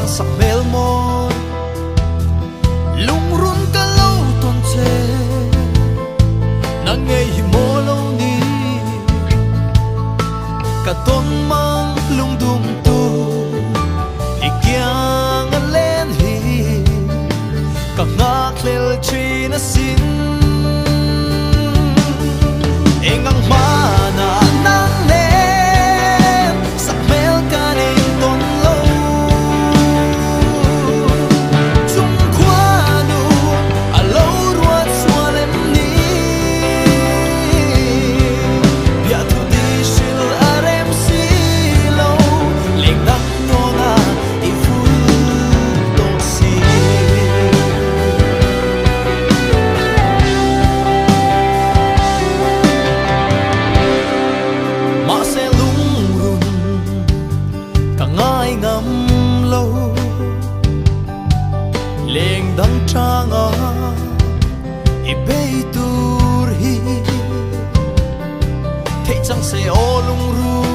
sắc mel môi lung run cả lâu tuần chê nắng ngày mô lâu ní cả tôn mang lung đum tu đi kiang ngân lên hi cả ngạc lel chi na xin e ngang mana nang nem sắc mel cả nên tôn lâu chung qua nu a lâu ruột xua lên ní bia thu đi sil arem si lâu lên nắng nona i phu đông si mà sẽ lung run cả ngai ngắm lâu lên đắng trang à i bay tur hi thế chẳng sẽ ô lung ru